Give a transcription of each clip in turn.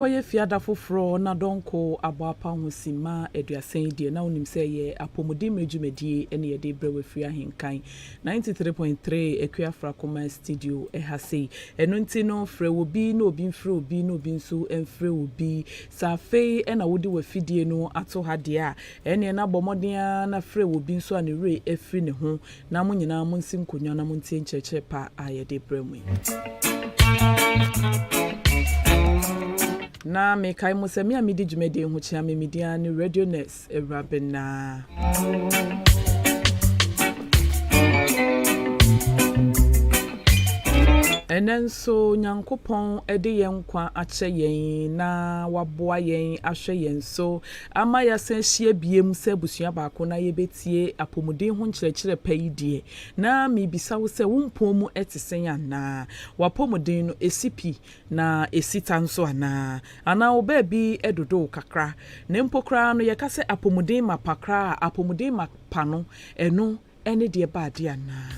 Oye fiada foforo na donko abapa hosima eduasen die na onim se ye apomodi medjumedie ene ye de brewe free Ahenkan 93.3 Equiafra Coma studio ehase eno nti no frɛ obi na obi mfrɛ obi na obi nso emfrɛ obi safe ena wodi wafidie no ato hade a ene na bomoden na frɛ obi nso anere efri ne ho na mo nyina mo nsim konwa na mo ntie nkyerɛkyerɛ pa aye de bremu na me kai musemi amidi djumede hu chia me media ni radio ness Awurabena enenso nyankopon ede yen kwa ache yen na waboa yen ahwe yen so ama ya san hie biem se busua baako na ye betie apomuden ho nkyerɛkyerɛ payidie na me bisa wo se wompom mu etesen ana wapomuden no esipi na esita nso ana wo ba bi edodo kakra na mpokra no ye ka se apomuden mapakra apomuden mapano eno ene de ba de ana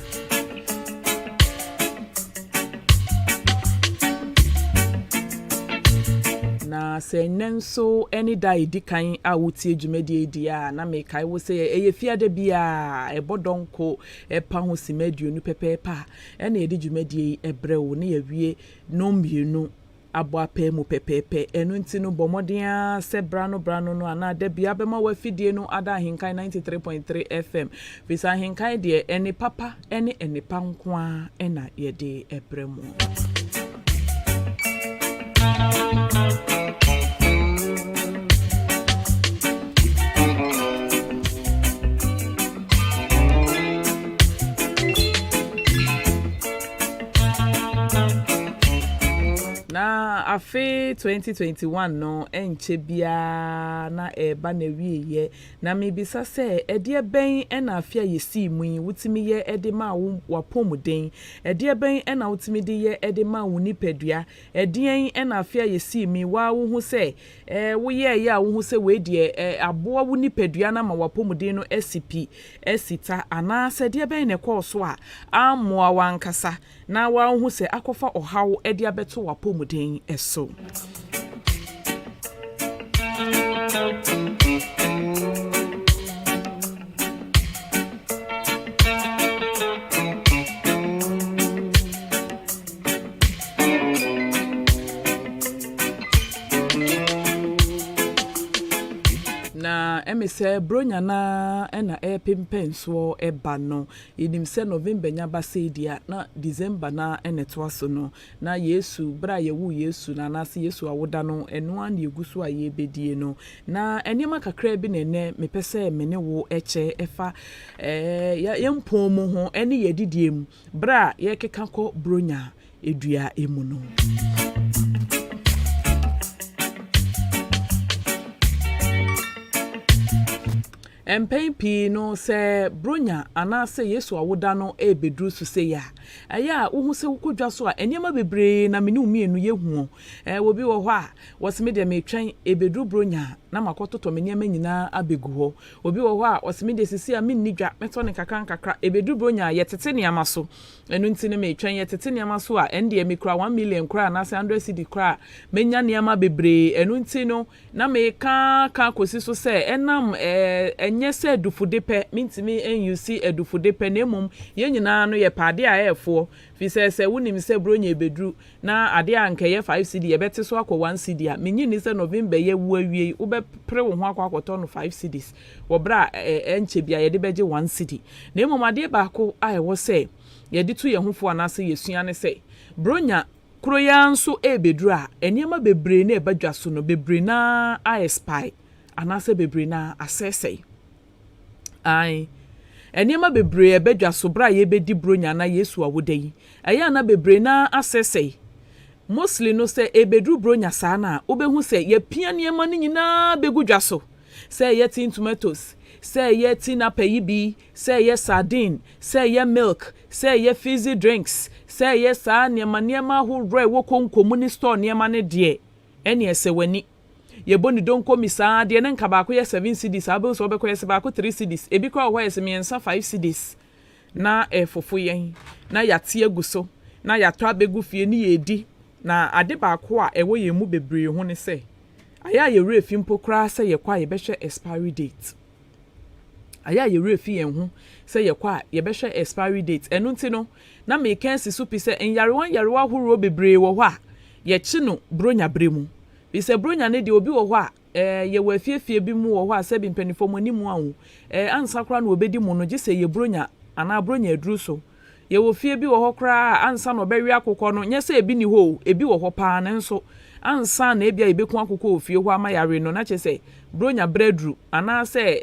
na se nenso any day dikan a wutie dwumadi dia na me kai wo se eye fiade bia ebodonko epa ho simaduonu pepepa ena edi dwumadi ebrewo ne yawie no mmienu aboapa mu pepepe eno nti no bomoden se brano no ana da bia bema wafidie no ada Ahenkan 93.3 FM bisa Ahenkan de ene papa ene pankwa ena yede ebremu na afe 2021 no enche bia na eba na wieye na mebisa se ede ben ena afia yesi mu wutimi ye ede ma wapomuden ede ben ena wutimi de ye ede ma wunipadua ede ena afia yesi mi wa wo hu se wo ye ya wo hu se we de aboa wunipadua na ma wapomuden no esipi esita ana se de ben ne koso a amoa wankasa na wa hu se akofa ohaw ede abeto wapomuden eso na emise bronya na ena pimpenso eba no idim se November nya basedia na December na eneto so no na Yesu bra yewu Yesu na nase Yesu awoda no eno an yeguso aye bedie no na enema kakra bi ne mepese mene wo eche efa yempom ho ene yedidie mu bra ye keka ko bronya edua emu no MPP no se bronya anase Yesu awoda no ebedru so se ya aya wo hu se wokodwa so a enema bebre na meni umienu yehu wo bi wo ho a woseme de metwen ebedru bronya na makototo menema nyina abegu ho obi wo ho a woseme de sisi a menni dwa meto ne kakra ebedru bronya yetete ne amaso enu ntine metwen yetete ne amaso a ende me kura 1 million kura na 100 cedi kura menya ne ama bebre enu ntino na me ka kosi so se enam enye se edufude pe mintimi enyusi edufude pe na emom ye nyina no ye pade a efo fi se wonim se bronya ebedru na ade a nke ye 5 cedi ye bete so akọ 1 cedi a menyi ni se November ye wu awie wo be pre wo ho akọ no 5 cedis wo bra enche bia ye de beje 1 cedi na emom ade baako a ewo se ye de tu ye hofo anase yesua ne se bronya kroya nso ebedru a eniema bebre na ebadwa so no bebre na a spy anase bebre na asese ai eniema bebre ebadwa so bra ye bedi bronya na Yesu awodai aya na bebre na asese mostly no se ebedru bronya saa na obehu se ye pia niema ni nyina begudwa so se ye tin tomatoes se ye tin apayibi se ye sardine se ye milk se ye fizzy drinks se ye saa niema ho roi wo konkomu ni store niema ne de ene ese wani ye boni don komi saa de ne nka baako ye 7 cedis abe so obekọ ye se baako 3 cedis ebi kwa ho ye se miensa 5 cedis na efofo yen na yate aguso na yato abegu fie ni yedi na ade baako a ewo ye mu bebree ho ne se aya ye refi mpokra se ye kwa ye behwe expiry date aya ye refi yen ho se ye kwa ye behwe expiry date enu nti no na me kansi so pi se enyarewa horo bebree wo ho a ye chi no bronya bremu bi se bronya ne de obi wo ho a ye wa fiefie bi mu wo ho a se bi mpanifo mani mu awo ansa kra na obedi mu no gise ye bronya ana bronya aduru so ye wo fie bi wo ho kra ansa no bewi akokọ no nye se ebi ni ho ebi wo ho pa na nso ansa na ebia ebeku akokọ ofie ho ama yare no na che se bronya bredru ana se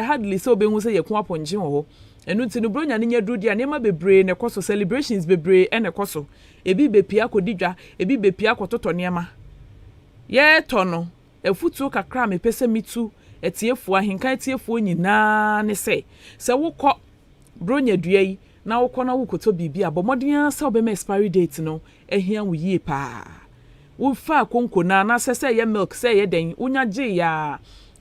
hardly se obehu se ye ku aponje ho enu nti no bronya ne nya dru dia ne ma bebre ne koso celebrations bebre ene koso ebi bepia kodidwa ebi bepia kototo ne ma ye to no efutu kakra me pese mitu etiefu ahenkan etiefu nyina ne se wokọ bronya dua yi na wokọ na wokoto bibia bomodin se obema expiry date no ehia wo yie pa wo fa konko na se ye milk se ye den unya je ya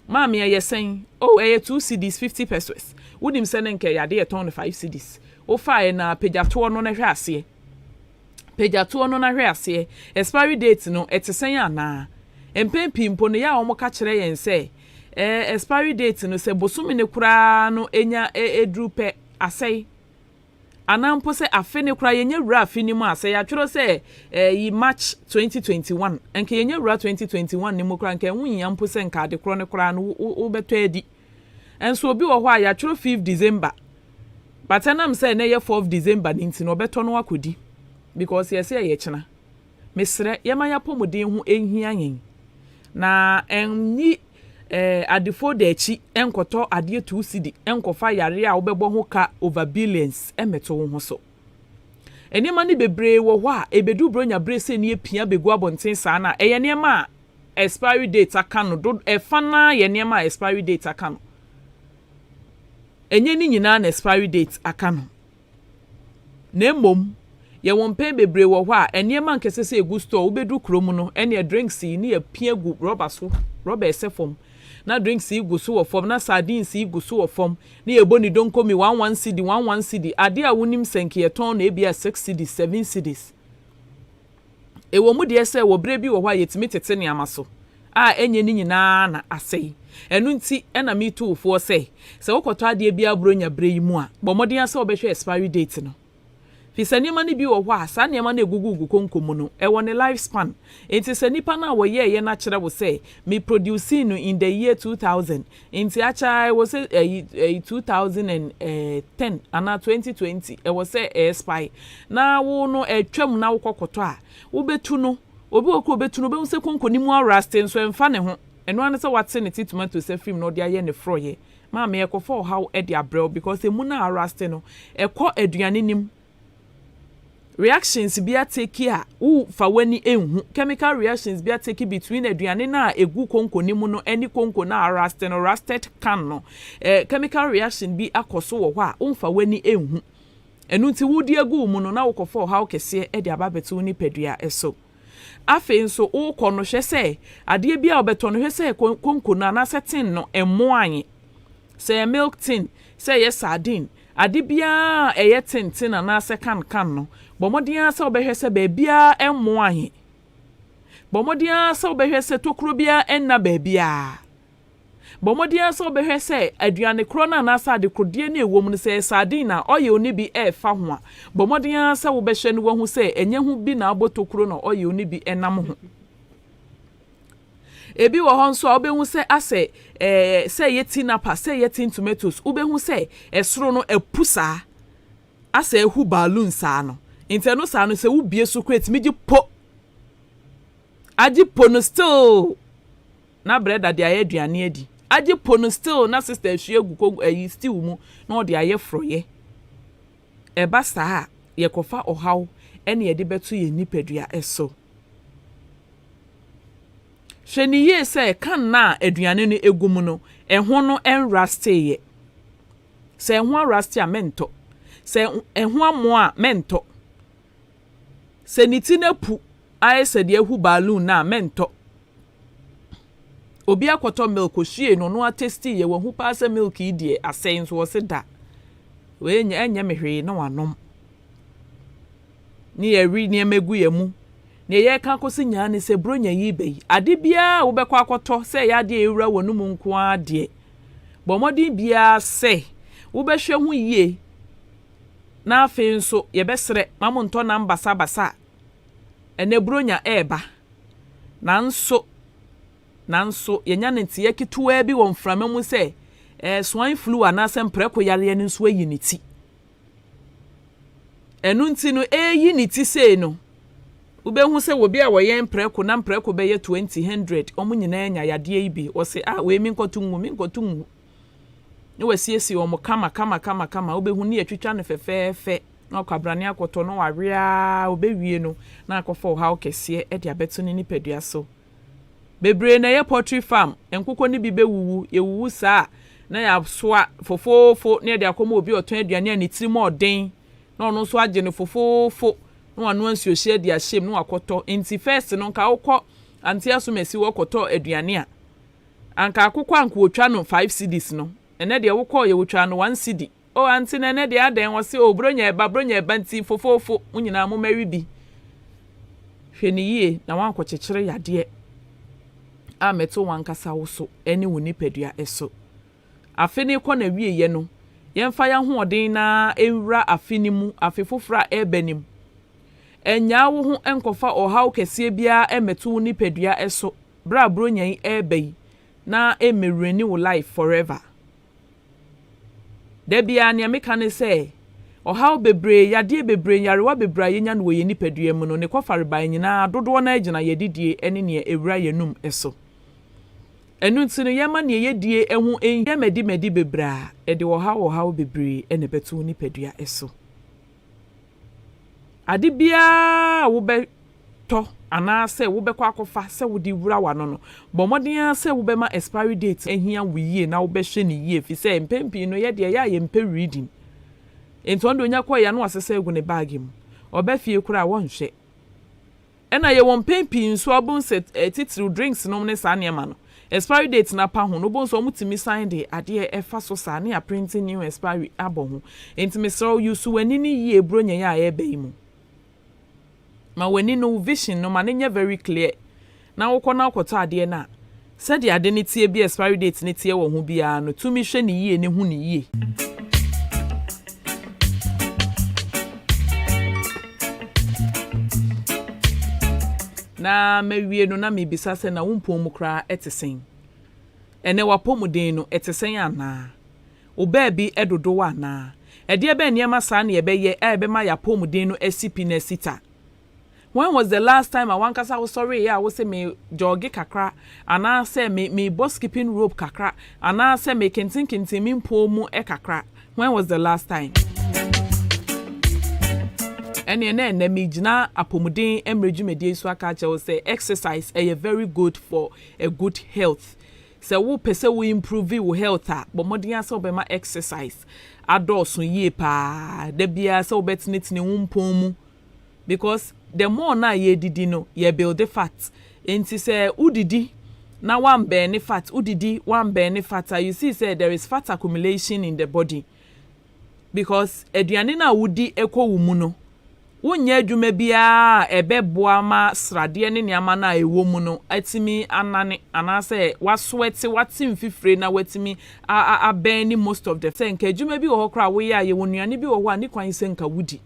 maami ye sen ye 2 cedis 50 pesos wonim se ne nke yade ye ton 5 cedis wo fa na pejato no na hwe ase pejato no na hwe ase expiry date no etesen ana empempimpo no ya omo ka kire yen se expiry date no se bosumi ne kura no enya edrupe asai anampo se afene kura yenye wura afini mu asai atwero se yi March 2021 enke yenye wura 2021 ne mu kura nke nwunya mpo se nka de kro ne kura no wo beto adi enso obi wo ho a ya twero 5 December but anam se na ye 4 December ni nti no beto no akodi because yes ye chena mesre yemanya pomodin hu enhia yen na enni adifo de echi enkoto ade 2 cedi enkofa yare a wobebo ho ka over billions emeto ho so enema ni bebre wo ho a ebedu bronya brese ni epia begu abonten sa na eye nema expiry date aka no do efana ye nema expiry date aka no enye ni nyina na expiry date aka no na mom ye won pe bebre wo ho a enema nkese se egu store obedu kromu no ene drinks ni epia gu rubber so rubber esefom na drinks igu so wo fom na sardines igu so wo fom na eboni donko mi 11 cedi 11 cedi ade a wonim senke ye ton na ebia 6 cedi 7 cedis ewo mu de se wo bre bi wo ho a yetimi tete ne amaso a enye ni nyina na asei enu nti ena mi tu fo se wokoto ade bia bronya bre yi mu a bomodin ase obehwe expiry date no fi sanima ni bi wo ho a sa niam na egugugu konkomu no e won lifespan enti sanipa na wo ye na kire wo say me producing no in the year 2000 enti acha wo say 2010 ana 2020 e wo say expire na wo no etwam na wo kokoto a wo betu no obi okọ betu no be wo say konkoni mu arrest so emfa ne ho eno an say wate ne tomato say film no de aye ne froye ma me ekofo how e de abrel because emu na arrest no ekọ aduane nim reactions be take a u fa wani enhu chemical reactions be take between aduane na egu konkoni mu no any konko na rusted can no chemical reaction bi akoso wo ho a umfa wani enhu enu nti wudi egu mu no na wokofo how kese e de ababetu ni padua eso afe nso ukọ no hwe se ade bia obeto no hwe se konko na setting no emo anyi se milk tin se yes sardine ade bia eye tintin na second can no bomodin asa obehwe se baabia emo anyi bomodin asa obehwe se tokuro bia enna baabia bomodin asa obehwe se aduane kro na asa de krodie na ewom no se sardine na oye oni bi e fa ho a bomodin asa wo behwe no wahu se enye hu bi na abotokuro na oye oni bi enam ho ebi wo ho nso obehu se ase se yeti napa se yeti tomatoes obehu se esoro no epusa ase ehu balloon sa no inteno sa no se ubie so crate miji po aji po no still na breda de ayeduane adi aji po no still na sister ehwe egu ayi still mu na ode aye froye eba sa ye kofa ohaw ene ye de beto ye nipadua eso hweni ye se kan na aduane no egum no eho no enraste ye se eho araste a mento se eho amo a mento se niti na pu aye se de ehu balloon na mento obi akoto milk ohie no no atesti ye wahu pa se milk idie asen so se da we nya mehwe na wanom ni eri ni emegu ye mu ne ye ka kosi nya ne se bronya yi be ade bia wo be kwa akoto se ya de ewura wonu mu nko ade bomodin bia se wo be hwe hu yie na afi nso ye be sere mamu nto na mbasa basa ene bronya eba nanso yenya ne ntie kituwa bi wo mframa mu se swine flu anase mpreko yare ne nso ayi ne ti enu nti no eyi ne ti sei no ubehu se wo bi a wo ye mpreko na mpreko be ye 2000 omu nyina nya yade yi bi wo se we mi nkotungu ne wasiesi wo mo kama ubehu ne atwitwa ne fefefe na kwabrane akoto no wawea obewie no na akofo wo ha okese e de abeto ne nipadua so bebre na ye poultry farm enkoko ni bi bewuwu yewuwu saa na ya soa fofofo ne de akoma obi oton aduane ani tirimo oden na ono so age ne fofofo na wanu ansuo hye de ahyem na akoto enti first no nka wokọ anti asomesi wokoto aduane a anka akokọ anka wotwa no 5 cedis no ene de wokọ ye wotwa no 1 cedi o anti na ene de adan wo se o bronya eba nti fofofo unyina mo mawi bi hweniye na wanko kyekere yade a meto wankasa wo so ene wo nipadua eso afeni kọ na wie ye no yemfa ya hoɔden na ewura afeni mu afefofra ebenim enya wo ho enkofa ohaw kese bia emeto nipadua eso bra bronyan ebai na emereni wo life forever debia ne meka ne se ohaw bebre yade bebre yarewa bebra yenya no ye nipadua mu no ne kofare ban nyina dodo na agina yedidie ene ne ewura yenum eso enu ntino yema ne yedie ehu enye medi bebra e de ohaw bebre ene beto nipadua eso ade bia wo be to ana se wo be kwa akofa se wo di wura wa no bomoden se wo be ma expiry date ehia wo yie na wo be hwe ne yie fi se mpempi no ye de ya ye mpe reading ento ndo nya kwa ya no asese egu ne bag mu oba fie kura wo nhwe ena ye wo mpempi nso obun se titiri drinks no ne sa niema no expiry date na pa ho no bon so mutimi sign de ade efa so sa ne a printing new expiry abo ho enti me so use wani ni yie bronya ya ebe mu ma wani no vision no manenya very clear na wokọ na akoto ade na said the ade ne tie bi expiry date ne tie wo ho bia no tumi hwe ne yie ne hu ne yie na mewie no na mebisa se na wompom mu kra etesen ene wapomuden no etesen ana oba bi edodo wa na ede be niam asa na ebe ye ebe ma ya pomuden no asipi na sita. When was the last time I wankasa was sorry I was say me jogi kakra ana say me boss keeping rope kakra ana say me kentin me mpomu e kakra. When was the last time? Ene me gina apomuden emrejumedie so aka che say exercise is very good for a good health. So wo pese wo improve wo health a but modern asa obema exercise adoso yie pa da bia say obetnetine wo mpomu because the more na ye didi no ye build the fat enti say udidi na one burn fat udidi one burn fat you see say there is fat accumulation in the body because aduane na wudi ekọ wumu no wonya adwuma bia ebeboa ma srade ne niama na ewo mu no atimi anane anase waswete watim fifre na watimi abeni most of the senka adwuma bi wo hokra wo ya ye wonuane bi wo ho ani kwan senka wudi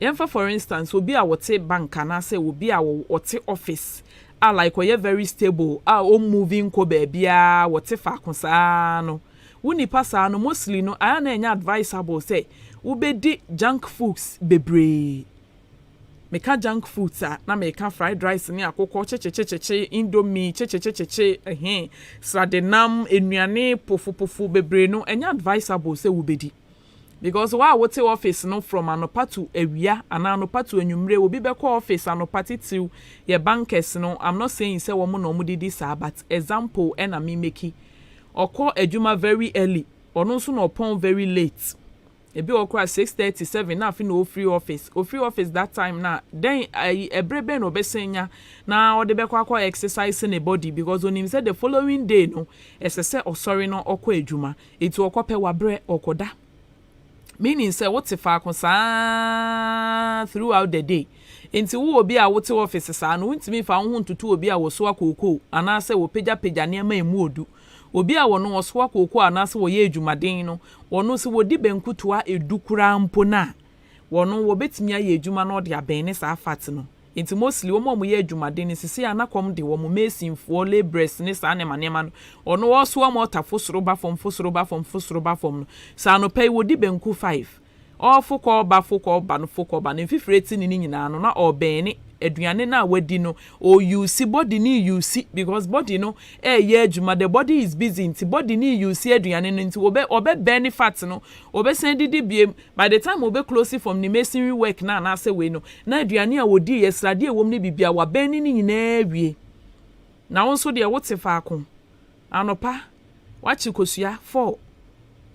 yemfa for instance obi a wote bank na say obi a wote office a like oye very stable a o moving ko ba bia wote fa kosa no woni pasa no mostly no aya na enya advisable say ubedi junk foods bebre meka junk foods na meka fried rice ni akoko chechecheche indomie chechecheche sadenam enuane pofu bebre no enya advisable say ubedi because wa wote office no from anopa to ewia ana anopa to enwumre obi be call office anopa titiu ye bankers no I'm not saying say wo mo no mo didi sa but example na me make okọ adwuma very early ono so no pon very late ebi okra 6:37 na afi no free office that time na then ebrebe no besenya na ode be kwa exercise in body because onim say the following day no esese osori no okọ adwuma eti okọ pe wabre okoda meaning say what if I throughout the day enti wo obi a wote office saa no ntimi fa ho ntutu obi a wo so akoko anase wo pagya ne ma emu odu obi a wo no wo so akoko anase wo ye adwumaden no wo no se wo di benkutoa edukura mpo na wo no wo betimi aye adwuma no de aben ne saa fat no enti mostly wo mo ye adwumaden ne sisi anakom de wo mo mesinfo laborers ne saa ne manema no ono wo so mo tafo soro ba fom no saa no pay wo di benku 5 foko ba no foko ba ne fifreti ni nyina no na obeni aduane na wadi no o use body ni use because body no ye adwuma the body is busy nti body ni use aduane no nti obe burn fat no obe send didi biem by the time obe close from the masonry work na say we no na aduane a wodi yesrade ewom ne bibia wa burn ni nyina awie na wonso de wote fa akon anopa wachi kosua 4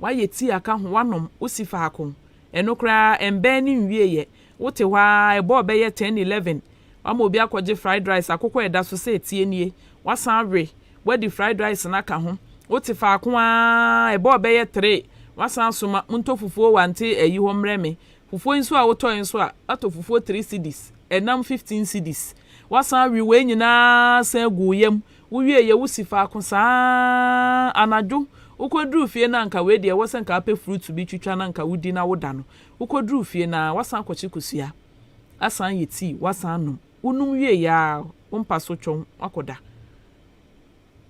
waye ti aka ho wanom osi fa akon enokra embe ni nwie ye wote hwa ebo be ye 10-11 ama obi akwaje fried rice akoko eda so se tie nie wasan we wadi fried rice na ka ho wote fa akon a ebo be ye 3 wasan soma munto fufuo wante ayi ho mreme fufuo nso a woto nso a ato fufuo 3 cedis enam 15 cedis wasan we we nyina san gu yam wuwie ye wusi fa akon saa anadwo ukodru fie na nka we de wosan ka ape fruit bi twitwa na nka wudi na woda no ukodru fie na wasan kwachi kusua asan yeti wasan no unum wie ya umpa so twon akoda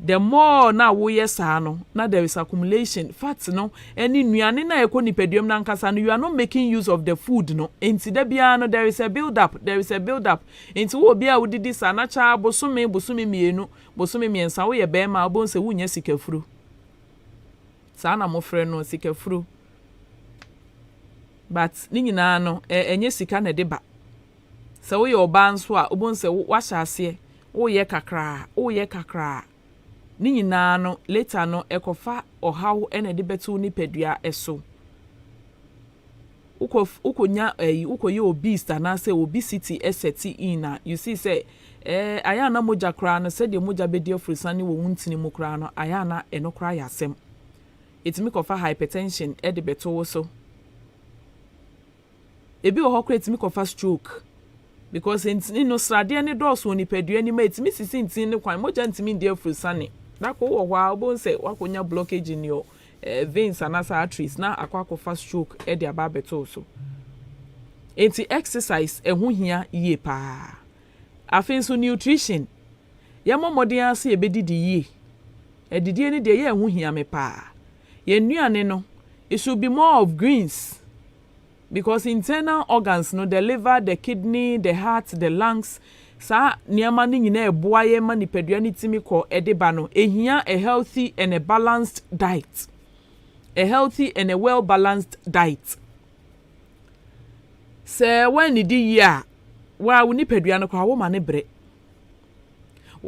the more na wo yesa no na there is accumulation fat no any nuane na ekonipadum na nkasa no you are not making use of the food no enti da bia no there is a build up enti wo bia wodidi sa na cha bosome mienu bosome miensa wo ye be ma obonse wunya sikafuru sana mo frɛ no sikafuru but ni nyina no enye sika na de ba sɛ wo ye oba nso a obonse wo hyase wo ye kakra ni nyina no later no ekofa ohaw ena de betu ni padua eso ukonya ukoye obese na say obesity eseti in na you see say aya na moja kra no say de moja bedi ofrisane wo wuntini mu kra no aya na enokra yasem etimi kofa hypertension e de beto so ebi wo hokra etimi kofa stroke because ntini no srade ne dose oni padua ni ma etimi sisi ntini ne kwan moja ntimi ndi ofrisane na ko wo hwa obonse wakonya blockage in your veins and arteries na akwakofa stroke e de aba beto so enti exercise ehu hia yie pa afin so nutrition ya momodin ase ebedidi yie edidie ne de ye ehu hia me pa ye nuane no it should be more of greens because internal organs no the liver the kidney the heart the lungs sa niama ni nyina eboa ye ma nipadua ni timi ko edeba no ehia a healthy and a balanced diet a healthy and a well balanced diet se when di ya wa nipadua no kwa wo ma ne bre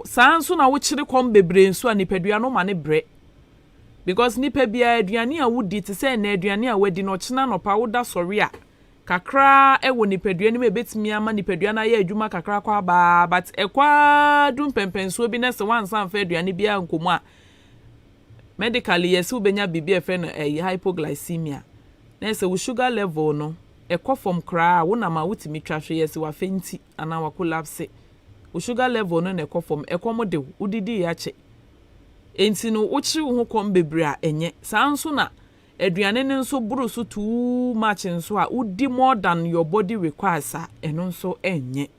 sa nso na wo kire kom bebre nso a nipadua no ma ne bre because nipa bia aduane a wodi te se na aduane a wadi no kina no pa woda sori a kakra ewo nipadua ni mebetimi ama nipadua na ya adwuma kakra kwa ba but ekwa dum pempenso bi na se wansan fa aduane bia nkomu a medically yes ubenya bibia fe no hypoglycemia na se wo sugar level no ekọ from kra wo na ma wutimi twahwe yes wa fenti ana wa collapse wo sugar level no na ekọ from ekọ de udidi ya che enti no uchi ho kom bebre a enye sanso na aduane ne nso buru so too much nso a udi more than your body requires a eno nso enye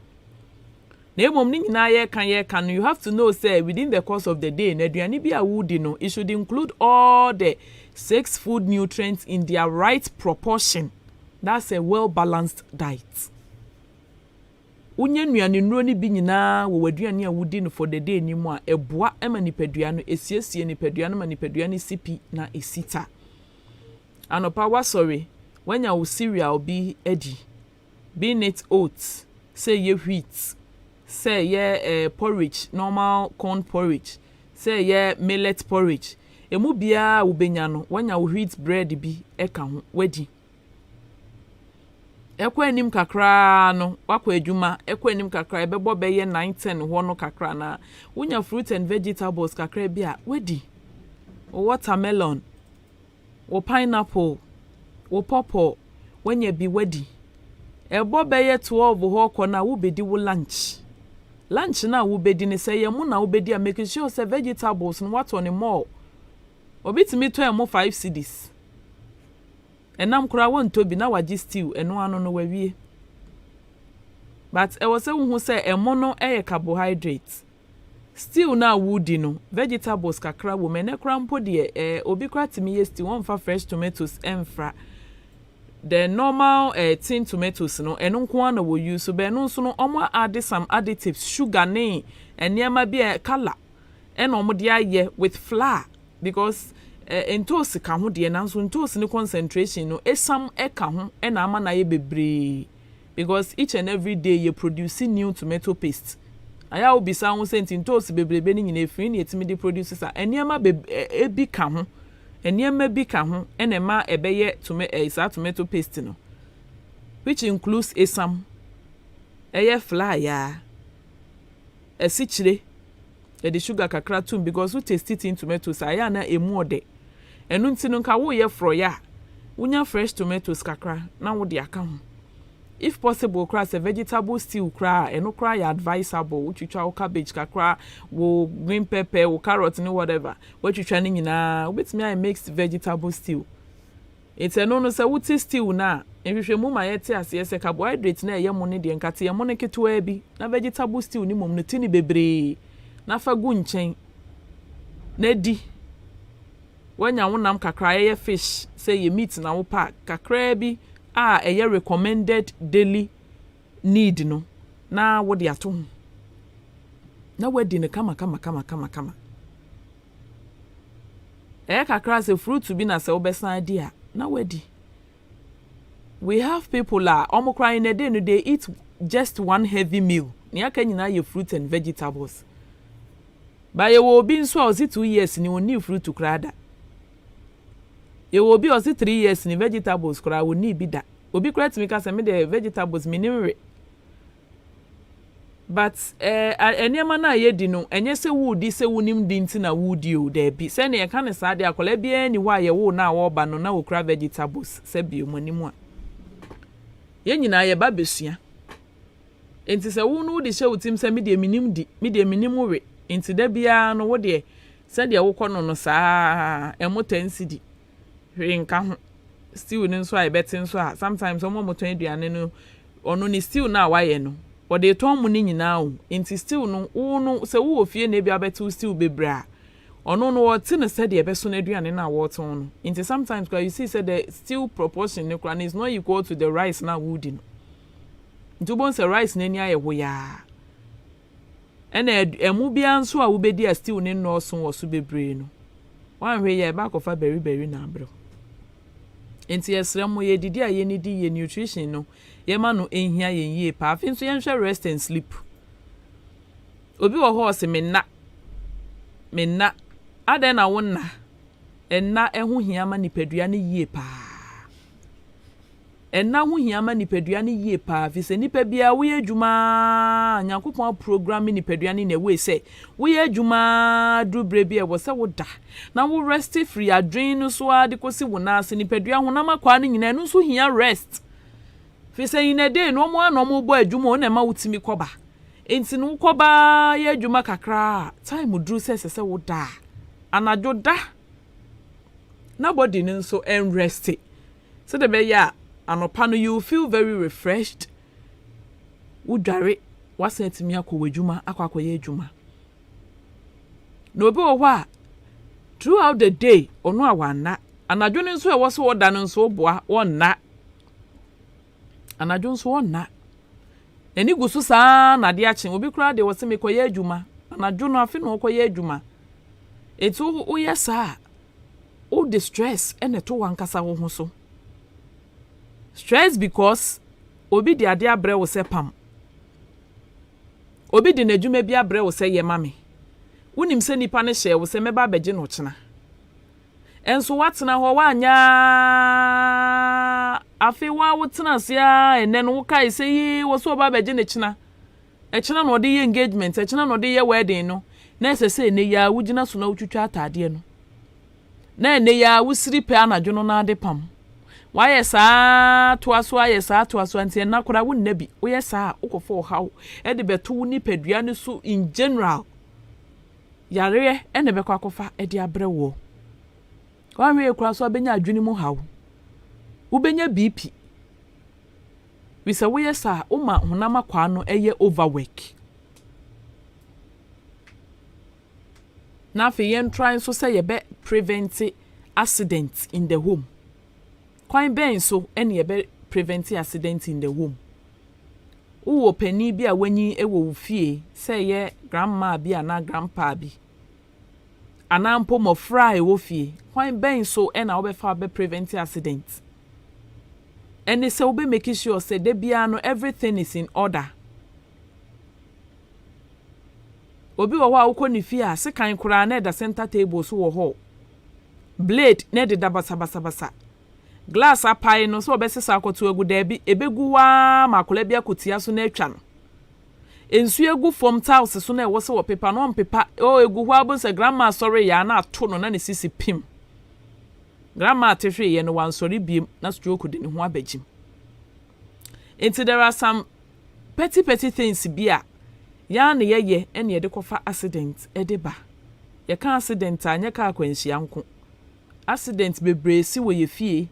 na emom ni nyina ye kan you have to know say within the course of the day na aduane bi a wudi no it should include all the 6 food nutrients in their right proportion. That's a well balanced diet. Unye nuane nuro ni bi nyina wo waduane a wudi no for the day ni mu a eboa ema nipadua no esiesie nipadua no ma nipadua no sipi na esita anopa wa sorry when ya wo cereal bi edi be it oats say ye wheat say ye porridge normal corn porridge say ye millet porridge emu bia wo benya no when ya wo wheat bread bi eka ho wadi ekwa enim kakra no wakwa adwuma ekwa enim kakra ebebo be ye 9-10 ho no kakra na unya fruit and vegetables kakra bia wadi watermelon o pineapple o pawpaw when ye bi wadi ebo beye 12 ho kona wo bedi wo lunch na wo bedi ne say yemu na wo bedi a make sure say vegetables no what on the mall obitimi to emo 5 cedis enam kura won to bi na wagi stew eno ano no wawie but e was say wo hu say emo no carbohydrates stew na woody no vegetables kakra wo mene kra mpo de obi kra timi ye stew won fa fresh tomatoes emfra the normal tin tomatoes no eno nko na wo use so be no so no omo add some additives sugar ne enema bi color eno omo de aye with flour because entos ka ho de na so entos ni concentration no esam ka ho na ama na ye bebre because each and every day you producing new tomato paste aya obi sa ho senti entos bebrebe ni nyina free na etimi de produce sa enema ebi ka ho enema bi ka ho enema ebeye tomato paste no which includes esam flour ya esichire the sugar kakra too because we taste it in tomatoes aya na emu ode enu nti no nka wo ye froya unya fresh tomatoes kakra na wo de aka ho if possible cross a vegetable stew kra eno kra ya advisable utwitwa cabbage kakra wo green pepper wo carrot ni whatever watwitwa ni nyina obetimi I mixed vegetable stew it's eno no say wuti stew na ehwehwemu ma yete ase se carbohydrate na eyemo ne de nkate yemo ne ketewa bi na vegetable stew ni mom no tini bebre na fa gu nchen na di wanya wonam kakra ye fish say ye meat na wo pa kakra bi eye recommended daily need no na wo de ato na wadi ne kama kakra say fruit bi na say obesan di a na wadi. We have people omokra in a day no they eat just one heavy meal ni aka nyina ye fruit and vegetables. Ba ye wo bi nso ozi 2 years ni woni fruit krada. Ye wo bi ozi 3 years ni vegetables kra woni bi da. Obi kra timi ka se me the vegetables minimre. But enema na ye di no enye se wudi se wonim di nti na wudi o da bi. Se na ye ka ne sa de akola bia ni wa ye wo na wo ba no na wo kra vegetables se bi o manimu a. Ye nyina ye ba besua. Enti se wo no di hye utim se me de minim we. Enti da bia no wo de se de wo kono no saa emota nsidi. Hwe nka ho. Stew ni nso a ebeti nso a sometimes omo moto aduane no ono ni stew na waye no. O de ton mu ni nyina o. Enti stew no wo no se wo ofie na bia betu stew bebra. Ono no wo ti ne se de ebeso na aduane na wo ton no. Enti sometimes you see say the stew proportion ne kran is not equal to the rice na woody no. Nti bon se rice na ni aye wo ya. Ena emu bia nso a wo bedi a stew ne no so wo so bebre no. Wan hwe ye ba kofa beri na abro. Enti esrem ye didi a ye ni di ye nutrition no. Ye ma no enhia ye yie pa. Afin so ye nhwe rest and sleep. Obi wo ho se menna. Ade na wonna. Enna ehu hia ma nipadua ne yie pa. Enna hu hia ma nipadua ne yie pa. Fi se nipa bia wo ye adwuma Nyankopon program nipadua ne we se wo ye adwuma du bre bia wo se wo da na wo rest free adwen no so ade kosi wo na ase nipadua ho na makwa ne nyina no so hia rest. Fi se ina dey no mo anom bo adwuma o na ma wutimi koba enti no koba ye adwuma kakra time dru se wo da anajo da na body no so en rest so de be ya anopa no you feel very refreshed udware wasentimi akọ ye adwuma no obi wo hwa throughout the day ono awana anajo no so e wo so woda no so boa wonna anajo so wonna eni gusu saa na de achen obi kura de wo se mekoye adwuma anajo no afi no koye adwuma etu wo yesa o the stress ene to wankasa wo ho so stress because obi de ade abre wo se pam obi de n'adwuma bi abre wo se ye mame wonim se nipa ne hye wo se meba beje no chena enso watena ho wanya afi wa wotena sia ene no wo kai se yi wo so ba beje ne chena e chena no de ye engagement e chena no de ye wedding no na se ne ya wugina so na wutwitwa atade no na ne ya wusiri pe anadwo no na ade pam Why sa to aso aye sa to aso anti na kora wo nnabi wo yesa ukofo hawo e de beto ni padua ne so in general yare ene be kwa kofa e de abrewo kwa me kura so benya adwini mu hawo wo benya BP we say wo yesa wo ma honama kwa no eye overwork na fe yen try so say ye be prevent accident in the home. Kwan ben so ene ye be prevent accident in the home. Wo pani bi a wanyi ewo fie say ye grandma bi na grandpa bi. Anampo mofra ewo fie. Kwan ben so ena wo be fa be prevent accident. Ene say wo be make sure say de bia no everything is in order. Obi wo wa wo ni fie a se kan kura na da center table so wo ho. Blade na de da basa. Glass apai no so obesesa akoto egu da bi ebegu wa makola bia kotia so na atwa no. Ensu egu from tiles so na ewo se wo paper no paper o egu hwa bo se grandma sorry ya na ato no na ne sisi pim. Grandma tehwe ye no wan sorry biem na stroke de ne ho abagim. Until there are some petty things bia ya na ye ene ye de kofa accident e de ba. Ye kan accident anya ka akwanhia nko. Accident bebre si wo ye fie.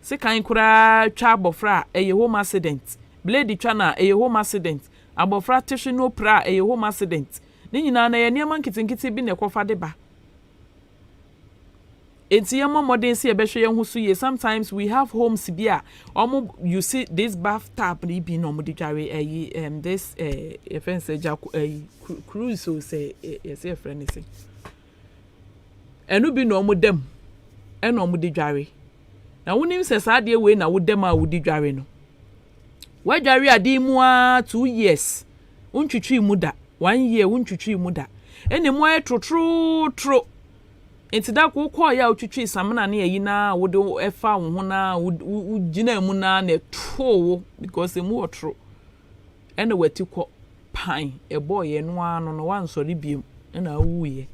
Se kan kura twa abofra eye home accident. Blade twa na eye home accident. Abofra tehwe no pra eye home accident. Ni nyina na ye niam nkitinkiti bi ne kofa de ba. Enti ye modern se ye behwe ye husu ye. Sometimes we have homes bia you see this bathtub ni bi no mo de dware this ye fence cruise so say ye say friend say. Enu bi no mo dem eno mo de dware. Na wonim se saade we na wodem a wodi dware no. Wa dware ade mu a 2 years. Untwitwi mu da. 1 year untwitwi mu da. Ene mu aye tro. Enti da ko ko ya utwitwi samna na yi na wode efa wo ho na ugina mu na na to because emu otro. Ene wati ko pan e boy no ano no wansori biem na awuye.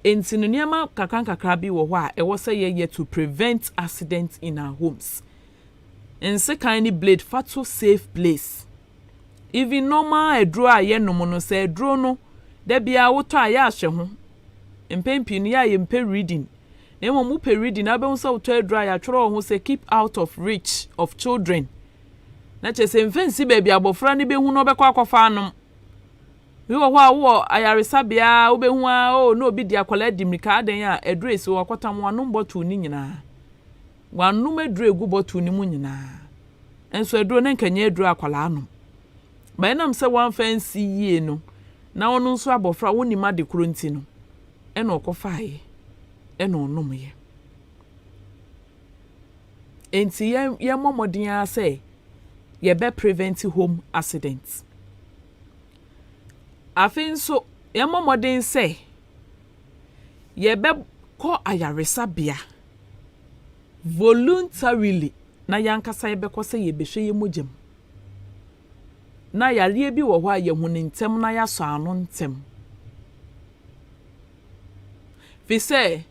Enti no niama kakra bi wo ho a e wo say ye to prevent accidents in our homes. Ense kind blade fatu safe place. Even normal edro a ye no no say edro no da bia wo to a ya hwe ho. Empempi no ya ye mpe reading. Na emo pe reading abe wo say wo to edro a ya tworo ho say keep out of reach of children. Na chese mfensi ba bia abofra ne be hu no bekwa akwafa anom. We wo ayaresa bia obehu a o no obi dia kwala dimrika aden a address wo kwatam wanom bottle ni nyina wanom adru egu bottle ni mu nyina enso adru ne nkanya adru akwala anom ba enam se wan fancy yie no na wonu nso abofra woni ma de kro nti no ena okofae ena onom ye enti ye momodin a say ye be prevent home accidents. Afin so yemomodin say ye be ko ayaresa bia voluntarily na yankasa ye be ko say ye behwe ye mogem na yare bi wo ho aye hu ntem na ya so ano ntem fi say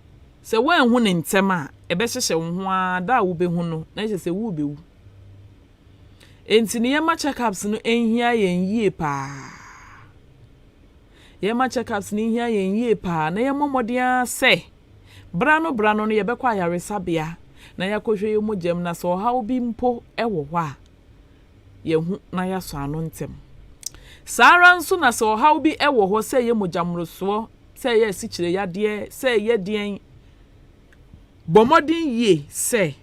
se wan hu ntem a e be hyehye wo ho a da wo be hu no na je se wo be wu enti ne yema checkups no enhia yen yie pa. Yema checkups ni hia yen yie pa na yemomodea se brano no ye bekwa yaresa bia na yakohwe ye mogem na so ha obi mpo ewo ho a ye hu na ya so ano ntem sara nso na so ha obi ewo ho se ye mojamroso se ye sikire yade se ye dien bomodin ye se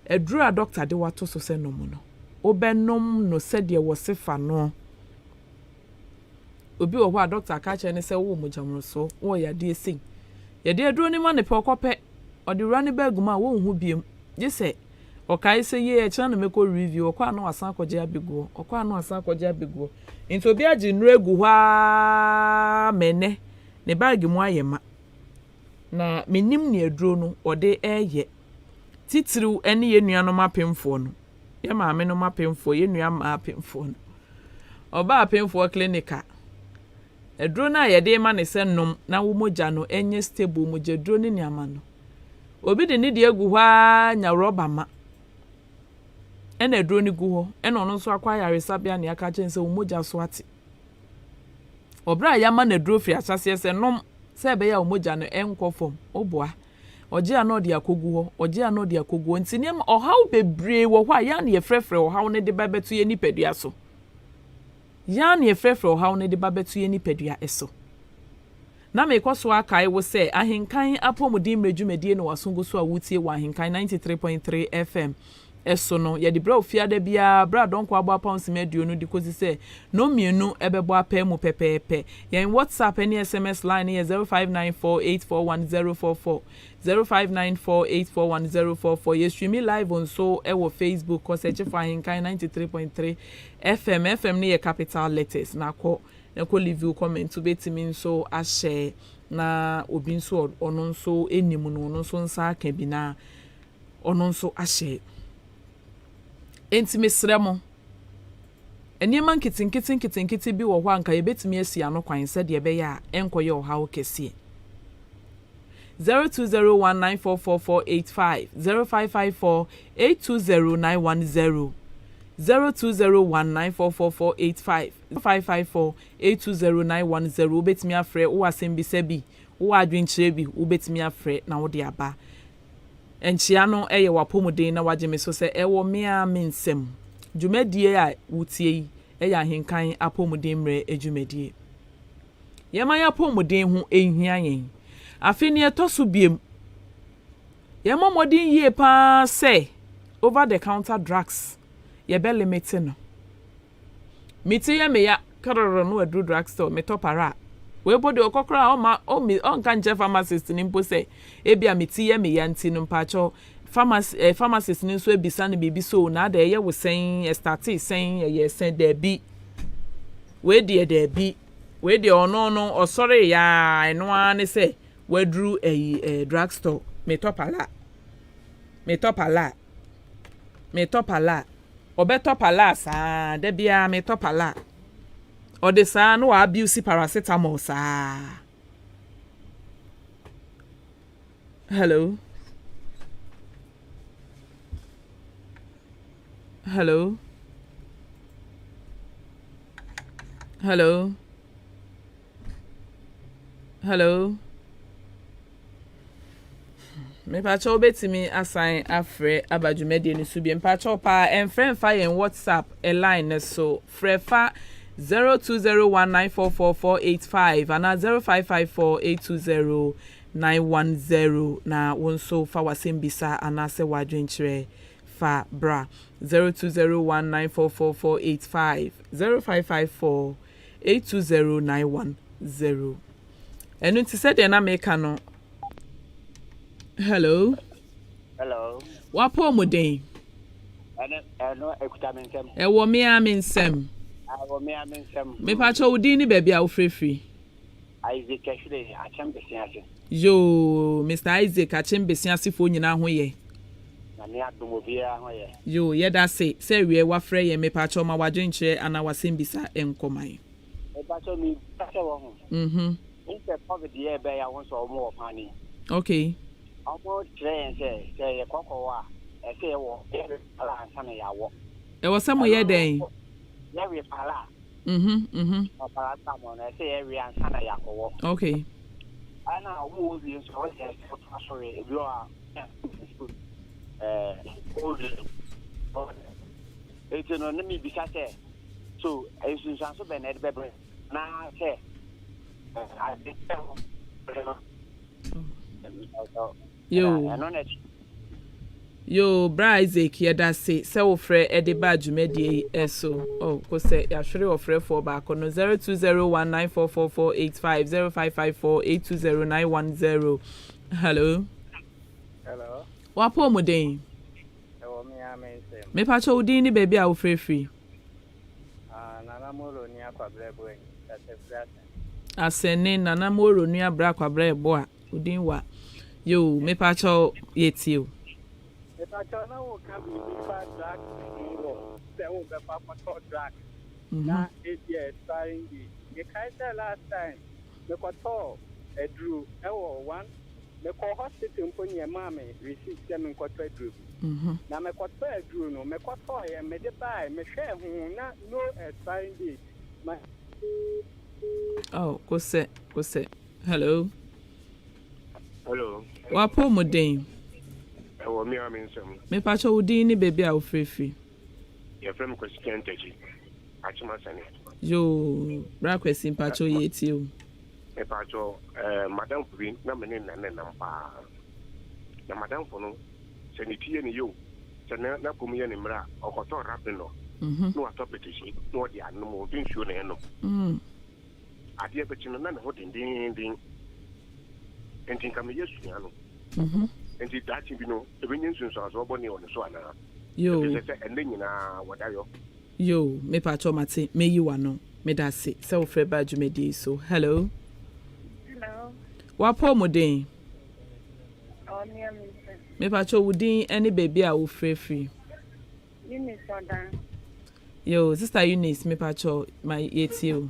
edura doctor de wato so se no mu no obenom no se de wo sefa no obi wo ho doctor ka che ne se wo mojamroso wo ya de sin ye de aduro ni ma ne pe okope odi rani baguma wo hu biem je se okai se ye e chana meko review okwa na wasan akọje abegu nti obi agi nru egu hwa mene ne bag mu ayema na menim ne aduro no ode eye titiriw ene ye nuanom apemfo no ye maame no mapemfo ye nuam apemfo no oba apemfo clinica aduro na ye de ma ne se nom na wo moja no enye stable moja aduro ne niama no obi de ne de egu hwa nya rubber ma ena eduro ni gu ho ena ono nso akwa yaresabia ne aka chen se umoja so ate obra ya ma na eduro firi asase se nom se be ya umoja no enko fom oboa oje ano de akogu ho oje ano de akogu ntinem ohaw bebre wo hwa ya na ye frefre ohaw ne de babetu ye nipadua so ya na ye frefre ohaw ne de babetu ye nipadua eso na mekoso akai wo se ahenkan apomudin mredwumedie no wasongo so a wutie wa ahenkan 93.3 FM eso no ye de bra ofiada bia bra donko abo pounds medio no dikozi se no mienu ebebo apa mu pepepe yen WhatsApp any SMS line is 0594841044 0594841044 ye stream live on so e wo Facebook ko search for ahenkan 93.3 FM ne ye capital letters na ko leave comment to betimi nso a share na obi nso ono nso enimu no ono nso nsa aka bi na ono nso a share enti mesremo enema nkitinkiti bi wo ho anka ye betimi asi ano kwan se de be ya enkoye o hawo kese 0201944485 0554820910 0201944485 0554820910 ubetimi afre wo asembi sebi wo adwenkyere bi ubetimi afre na wo de aba enchia no eye wapomuden na wageme so se ewo mea mensem dwumadie a wutie yi eye ahenkan apomuden mre adwumadie yema ya apomuden ho ehia yen afeni etoso biem yema modin yie pa say over the counter drugs ye be limit no miti ye me ya karoro no adru drugstore me topara we body okokra o me onka nje pharmacist ni mpo say ebia miti ye me ya nti no mpacho pharmacist ni so ebisa ne bebi so na da ye wo sen start sen ye sen da bi we de ono osore ya eno ane say wadru drugstore me topala obetopala sa de bia me topala odesa no abuse paracetamol sa hello me pa cho betimi assign afre abadwumede ni subie mpa cho pa enfrem fa yen WhatsApp a line so frefa 0201944485 and 0554820910 na wonso fa wasembisa anase wadwenkyere fa bra 0201944485 0554820910 enu ti said na make no. Hello. Wapo muden. No ekutamentem. Ewo me amensem. Me pa cho udi ni baby a wo frefri. Isaac Ashule achembesiase. Yo, Mr. Isaac achembesiase fo nyina ho ye. Na me adomobia ho ye. Yo, ye da say we wa frɛ ye me pa cho ma wadwenkyerɛ ana wasembisa enkoman. Me pa cho mi pase wo ho. Inse covid ye be ya won so mo opani. Okay. Omo train say ye kokowa e say wo ala ansana ya wo. E wo samo ye den. Ye we pala. Pala tamo na say ye we ansana ya ko. Okay. Ana wo zi so ye sorry you are it's no me bisa say so e sun so be na de bebre na say I think Yo, Bra Isaac, ye da say, so free Eddie Badge Medie, eso. Oh, ko say, ya sure of free for back on 0201944485 0554820910. Hello. Wapo muden. Me pa cho udi ni baby a wo free. Nana moro ni apabrebo en. Asene nana moro ni abra kwabrebo a udin wa. Yo, me pa cho yetio. Me pa cho na wo ka bi pa drag wo. Se wo be pa to drag. Na edia starting the. You kai last time. Me ko to edru e wo 1 me call hospital mpo nye mama receipt se me kwotwa drum na me kwotwa drum no me kwotwa ye me de buy me hwe hu na no expiring date my oh kose hello Hello. Modern. Ewo mi aminsem. Me pa cho udin ni baby a ofrefi. Your friend question techi. Achima sane. Yo, bra question pa cho yeti o. Me pa cho madam Queen na me na mpa. Na madam fono se ni tie ni yo. Se na komiye ni mra okoto rape no. No atopetishi no di anum odin shu na eno. Ade be chino na ho din. Enti kam yesu ya no. Enti dachi bi no ebenyin sunso aso boni on so ana. Yo. Se ende nyina wadayo. Yo, me pa cho mate me yi wa no. Me da se o fre ba djumedi so. Hello. Wapo Modern. Oh, near me. Me pa cho udin any baby a ofrefi. Eunice Odan. Yo, sister Eunice me pa cho my yeti o.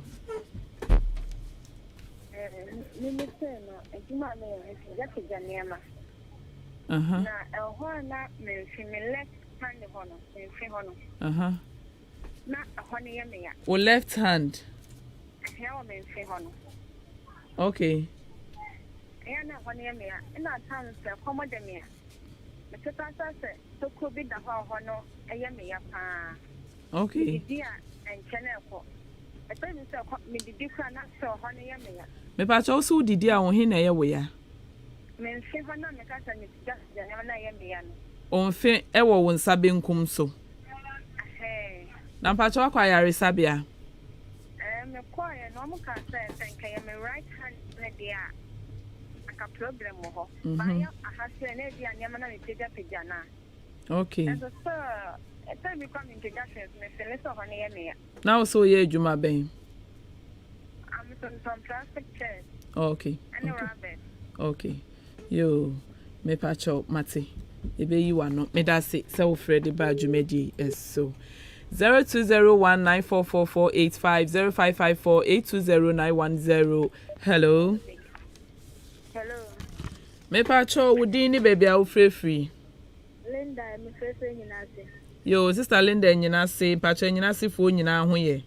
Ejuma me yake janiema. Na elho na me fi me left hand hono, me fi hono. Na hono ye me ya. O left hand. Ya o me fi hono. Okay. Ya na hono ye me ya. Ina tan se komo de me ya. Me tata se to ko bi da hono ye me ya pa. Okay. Dia enchene ko. Epe mi se ko me didi kra na so hono ye me ya. Me pa cho so didi a wo he na ye wo ya. Me fi hono me ka sa ni janiema na ye me ya no. Onfe ewo wo nsa benkum so. Na pa cho akwa yare sabia. Me quiet no mo ka say thank you me right hand na dia aka problem ho. Ba ya ahase na dia nyama na pejapejana na. Okay. And so it time become introductions me feel so honey me ya. Now so ye adwuma ben. I'm some plastic chairs. Okay. And rabbit. Okay. Yo, me pa cho mate. Ebe yi wa no. Me da se wo fre de ba djumedi so. 0201944485 0554820910. Hello. Hello. Me pa cho wudin ni baby a free. Linda, me first nyina se. Yo, sister Linda nyina se, pa cho nyina se fo nyina ho ye.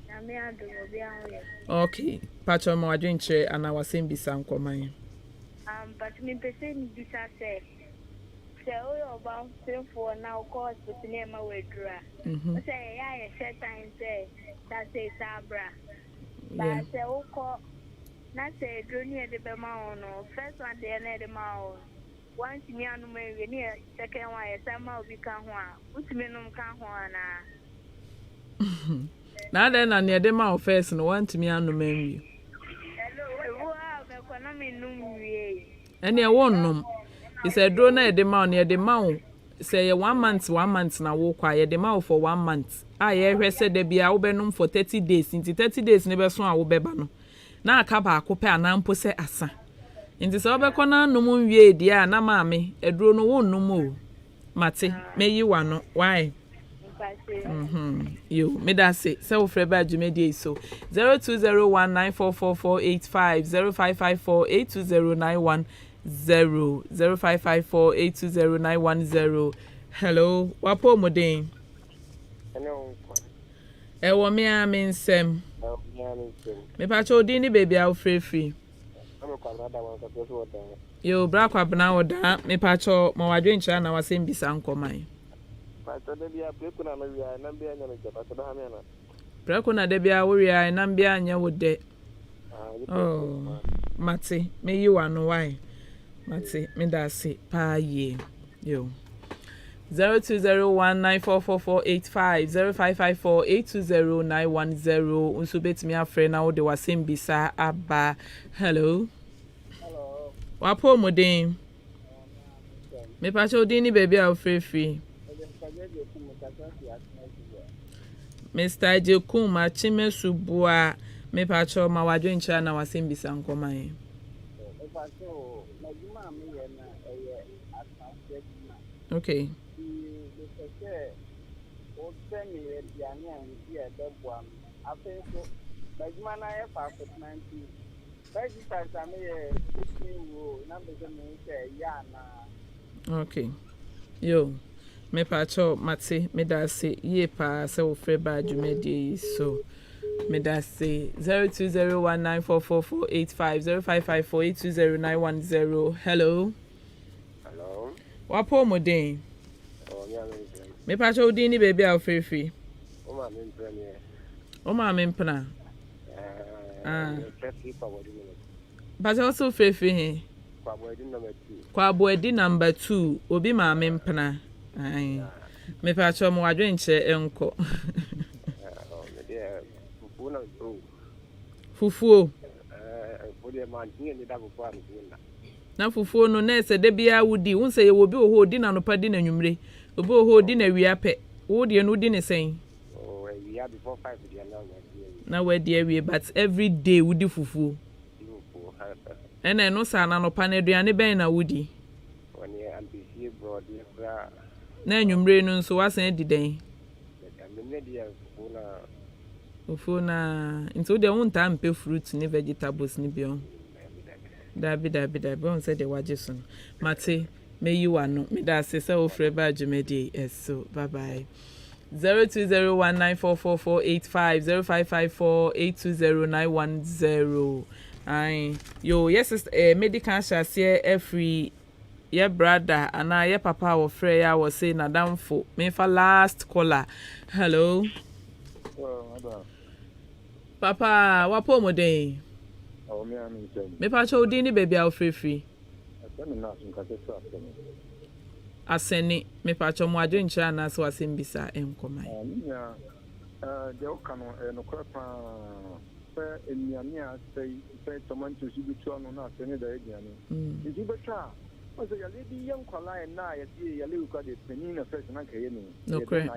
Na me ado obi aho ye. Okay. Pa cho mo adwenche ana wasem bisa nkoman. But me pese ni bisa se. Se o yo ba se for now cause to cinema we dra. Say ya set time say that say sabra. But se o ko na se droni de be ma no first one dey na de ma o. Once me anu me we ni second one e sama obi kan ho a. Utime num kan ho na. Na den na ne de ma o first no want me anu menwi. Hello, wow, me ko na me num wie. Ene e wonnum. Is a drone na de ma near the mount. Say 1 month na wo kwa ye de ma for 1 month. Ye hwese de bia wo benum for 30 days. Inti 30 days ne be so a wo beba no. Na aka ba akopɛ anampo se asa. Inti se wo be kona num nwie dia na maame eduro no wo num o. Mate, meyi wa no. Why? Yo, me da se wo frɛ ba dwumedi so. 0201944485 0554820910. 0554820910. Hello, Wapo Modern. Hello. Ewo me a me nsem. Me pa cho di ni baby a free. Yo, bra kwa bna oda, me pa cho ma wadwencha na wasem bisa nkoman. Pa cho de bia preko na no wi na bia nya no jaba to ha me na. Preko na de bia wo wi na bia nya wo de. Oh, mate, me yi wa no why? Mate, me da se pa ye. Yo. 0201944485 0554820910. Unso betimi afre na wo de wasem bisa aba. Hello. Hello. Wapo Modern. Me pa cho di ni baby a free. Mr. Jekum achime subua. Me pa cho ma wadwencha na wasem bisa nkoman. Okay. Okay. Yo. Me pacho mate me da say ye pa se wo frɛ ba dwumadi so me da say 0201944485 0554820910. Hello. Hello. Wapo mo den. Oh, me pacho din ni baby a free. O ma me mpene. O ma me mpena. Pacho so free he. Kwa boedi number 2 obi ma me mpena. Ai. Me pacho mo adwen che enko. Fufuo. Na fufuo no na ese de bia wudi wonse ye wobi oho di na no pa di na nwumre obi oho di na wia pe wo de no di ne sen wia before 5 dia na we de awie but every day wudi fufuo ena no sa na no pa na aduane ben na wudi woni ambisie bro di fra na nwumre no nso wasan di den fufuo na nto de wonta mpe fruit ni vegetables ni bion dabi on say the wajesun mate me you ano me da say o frɛ ba dwumadi so bye bye 0201944485 0554820910 ai yo yes medical share every your brother and your papa wo frɛ ya wo say na damfo me for last caller. Hello. Papa wapo mo den. Me pa cho din ni baby a free. Aseni me pa cho mo adwen kira na so asembisa enkoman. De o kanu no kwapa pe eniani a sei tomanto sibitu no na aseni da ediani. Nti betwa o se yale bi yankwala na ya die yale ukwa de penina first na kaye ni. Okay.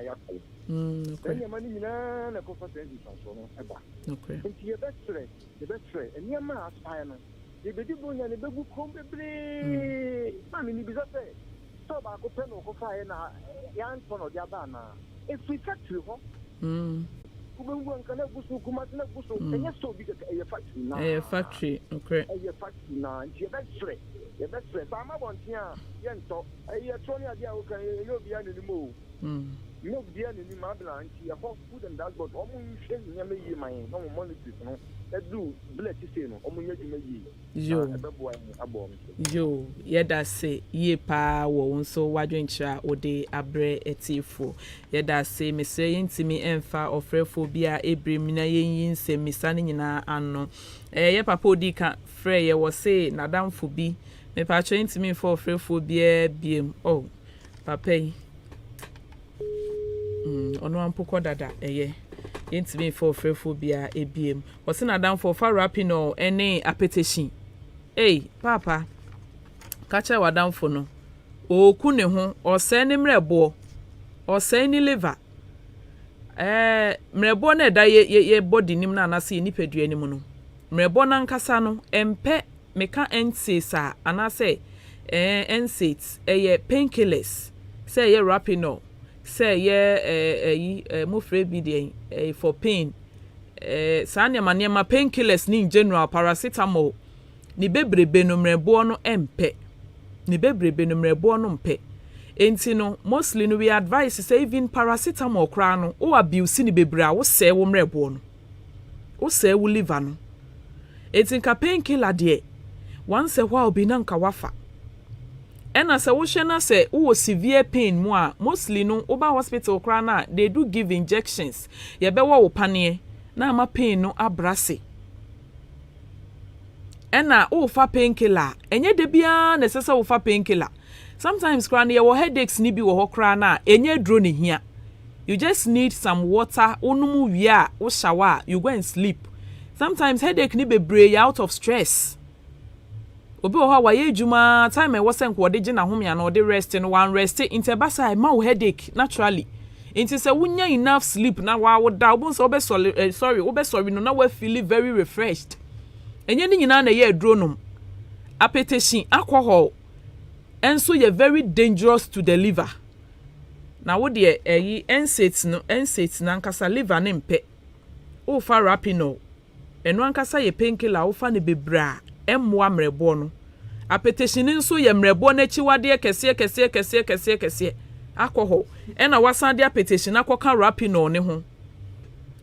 Okay. Mani mina na ko fa sensi so no eba. Okay. Nti ye betre eniama asaya no. Ye bedi bonya ne bebu kombebre. Mami ni bizate. So ba ko pe no ko fa na ya ntono dia ba na. E free factory ho. Kubengu ankana gusu kumati na gusu enye so bi ka e factory na. E factory, okay. E factory na nti ye betre ba ma bontia ye nto e troni ade a wo kan ye obi ya ni mo. No bia ni ma bla nti ya ho food and that but omo nhwe nyame yi man no mo monitors no edu bullet say no omo nya dwuma yi yo abebo abom yo ye da se ye pa wo nso wadwenkyira ode abre etifo ye da se mesre yintimi emfa ofrefo bia ebrem na yenyin se misane nyina ano ye papa odi ka frɛ ye wo se nadamfo bi me pa cho yintimi for ofrefo bia biem oh papa yi ono ampoko dada yentimi for frefo bia ebiem wose na dan for rapino ene appetition papa kacha wadan for no oku ne ho ose ne mrebo ose ni liver mrebo na da ye body nim na anase nipadua nim no mrebo na nkasa no empe meka NSAIDs anase NSAIDs painkillers say ye rapino say mo free bi for pain sanya manema painkillers ni in general paracetamol ni bebrebe no mrebo no empe ni bebrebe no mrebo no mpe enti no mostly no we advise say even paracetamol kra no o abuse ni bebre a wo se wo mrebo no wo se wo liver no enti ka painkiller de once a while bi na nka wafa ena se wo hwe na se wo severe pain mu a mostly no oba hospital kra na they do give injections ye be wo pane na ama pain no abrase ena wo fa painkiller enye de bia na sese wo fa painkiller sometimes kra na ye wo headaches ni bi wo ho kra na enye dro ne hia you just need some water onum wi a wo shower you go and sleep sometimes headache ni bebre out of stress obi o ha wa ye juma time e wo se nko de gina homia na de rest no one rest interbasa ma wo headache naturally inti se wunya enough sleep na wa wo da obo so be sorry no na we feel very refreshed enye ni nyina na ye aduro appetition alcohol enso ye very dangerous to the liver na wo de NSAIDs na nkasa liver ne mpe o fa rapino eno ankasa ye painkiller wo fa ne bebra emmoa mrebo no apetition nso ye mrebo na chiwade kese akọhọ ena wasan de apetition akoka rapino ne ho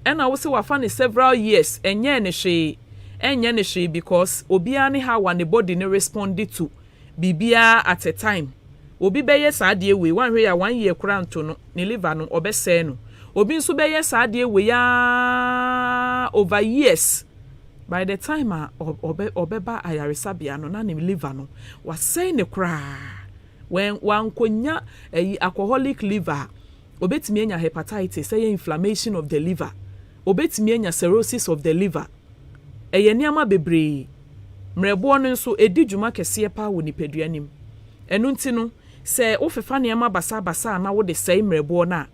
ena wo se wafa ne several years enye ne hwe because obia ne how ne body ne respond to bibia at a time obi beye saade we wan hwe ya 1 year kura nto no ne liver no obese no obi nso beye saade we ya over years by the time obeba ayaresabia no na ne liver no wasay ne kura when one konya alcoholic liver obetimi enya hepatitis say inflammation of the liver obetimi enya cirrhosis of the liver niama bebre mrebo no nso edi dwuma kese pa wo nipaduanim enu nti no se ofefa niama basa na wo de sei mrebo na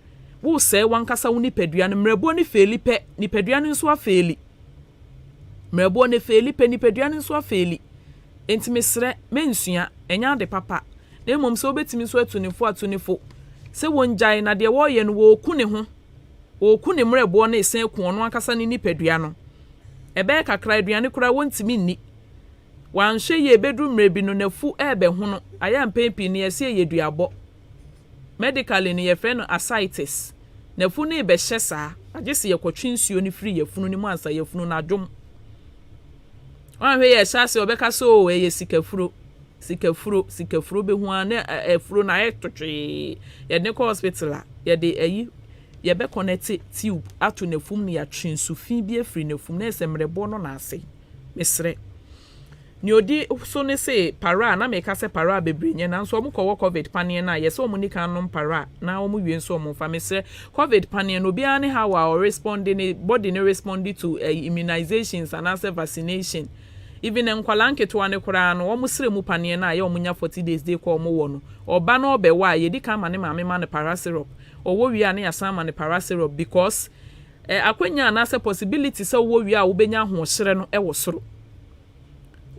wo sei wankasa wo nipadua no mrebo ni feli pe nipadua no nso afeli mrebo ne feli pe nipadua no nso afeli enti mesre mensua enya de papa na mom so betimi so atunifo se wonjai na de wo ye no wo ku ne ho wo ku ne mrebo na esen ku ono akasa ne nipadua no ebe kakra aduane kura wontimi nni wanhwe ye bedru mrebi no nafu ebe ho no aya mpempi ne yese ye duabo medically ne ye frɛ no ascites nafu ne be hye saa agese ye kwotwe nsuo ne free yefunu ne mu ansa yefunu na dwom wanhwe ye hyase obeka so ye sikafuro be hu an efuro na etotwe ye ne ko hospital ye de ayi ye be connect tube ato nafum ne ya twensu fi bi afri nafum na esemrebo no na ase mesre ni odi so ne se para na me ka se para bebrenye na nso omukọ covid panien na ye se omunika no para na omu wie nso omu fa mesre covid panien no bia ne how our responding body ne responding to immunizations and as vaccination even enkwala nketo ne kura no omu sire mu panien na ye omunya 40 days dey ko omu wo no oba na obewa ye di ka ma ne maame ma ne para syrup owo wi a ne yasan ma ne para syrup because akwenya na se possibility se owo wi a wo benya ho hyere no wo soro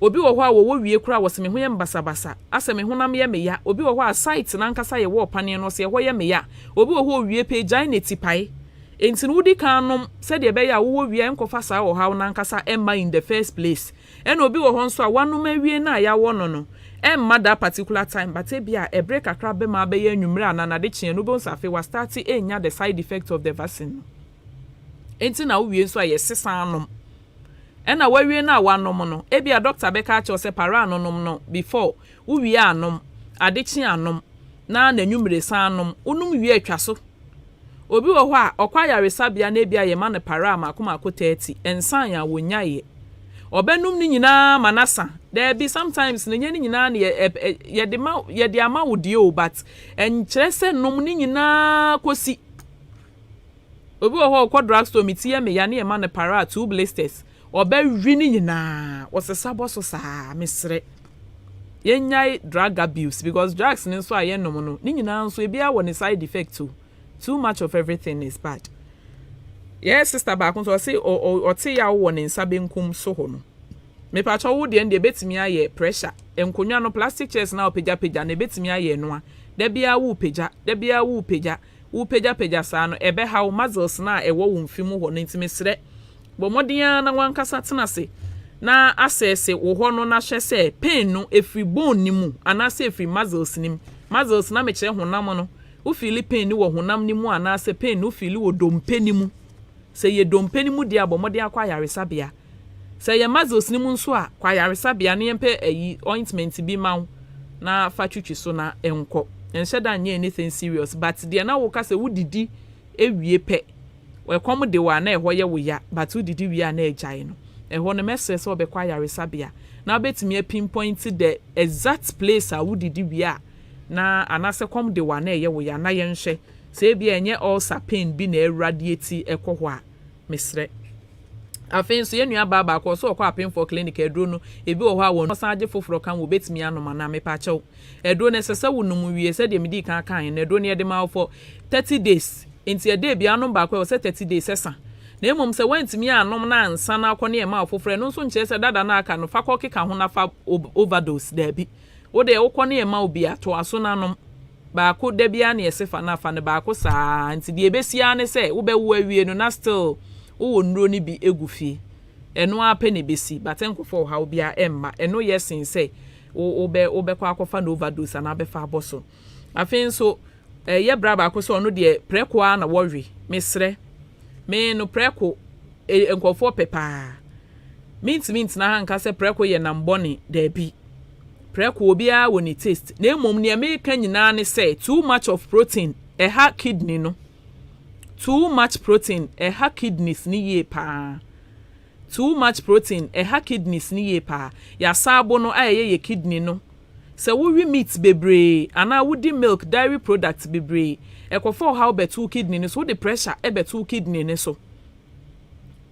obi wo ho a wo wie kura wo se me ho ye mbasabasa ase me honam ye me ya obi wo ho a site na nkasa ye wo panien no se ho ye me ya obi wo ho wie pe gyan ne tipai enti no di kan nom se de be ya wo wie enkofa sa wo ha na nkasa emma in the first place ena obi wo ho nso a wanom awie na ya wo no emma that particular time but e bia e break akra be ma be ye nwumre anana de chien no bo nsafe wa start enya the side effect of the vaccine enti na wo wie nso a ye sesa anom ena wawie na wanom no e bia doctor be ka che se para anonom no before wo wie anom ade chi anom na nwumre san anom unum wie atwa so obi wo ho a okwa yaresabia na e bia ye ma ne para makoma 30 ensan ya wonyaye obenum ni nyina manasa there be sometimes ne nyina na ye de ama wodi o but enkyere se nom ni nyina kosi obi wo ho kwa drugstore mitie me ya na ye ma ne para 2 blisters obewi ni nyina osesa boso saa mesre yenyai drug abuse because drugs ni so aye nom no ni nyina nso ebia wo ne side effect too much of everything is bad. Yes, sister back so say o te ya wo ne nsa benkum so ho no me pa cho wo de ende betimi aye pressure enkonwa no plastic chairs na opegya na betimi aye no a da bia wo pegya sa no ebe how muscles na ewo wo mfimu ho no ntime sre bo modia na wankasa tena se na asese wo ho no na hye se pain no efri bone ni mu ana se efri muscles ni muscles na me kire honam no wo feel pain ni wo honam ni mu ana se pain no feel wo dompe ni mu se ye dompe ni mu dia bomode akwa yaresabia se ye muscles ni mu nso a kwa yaresabia ne yempe ointment bi mawo na fa twitwi so na enko enhye da nye anything serious but dia na wo ka se wudidi ewie pe we kom de wa na eho ye wo ya but wudidi wi na ejai no eho no message se obekwa yaresabia na betimi pinpoint the exact place a wudidi wi a na anase kom de wa na ye wo ya na ye nhye se bia enye ulcer pain bi na radiate ekoho a mesre afin so yenua baba ko so kwa pain for clinic edro no ebi wo ho a won san age foforo kan wo betimi anoma na me pa chew edro ne sese wonum wie se de medi kan kan na edro ne de ma for 30 days enti ede bia no ba ko se 30 days sesa na emom se wantimi anom na ansa na akọ ne ma foforo no so nche se dada na aka no fa ko keka ho na fa overdose da bi wo de wo kọ ne ma obi ato aso na nom ba ko da bia na yesefa na fa ne ba ko saa enti de ebesia ne se wo be wo awie no na still wo nro ni bi egufi eno ape ne besi but enkofo ha obia emma eno yesin say obekwa akofa no overdose na abefa aboso afin so ye braba akoso ono de preko a na worry mesre me no preko enkofo pepa mint na hanka se preko ye na mboni da bi preko obia woni taste na emom ne America nyina ne say too much of protein ha kidney no too much protein ha kidneys ni ye pa too much protein ha kidneys ni ye pa ya sabo no ayeye ye kidney no se wo wi meat bebre ana wodi milk dairy products bebre ekofo how betu kidney no so the pressure betu kidney ne so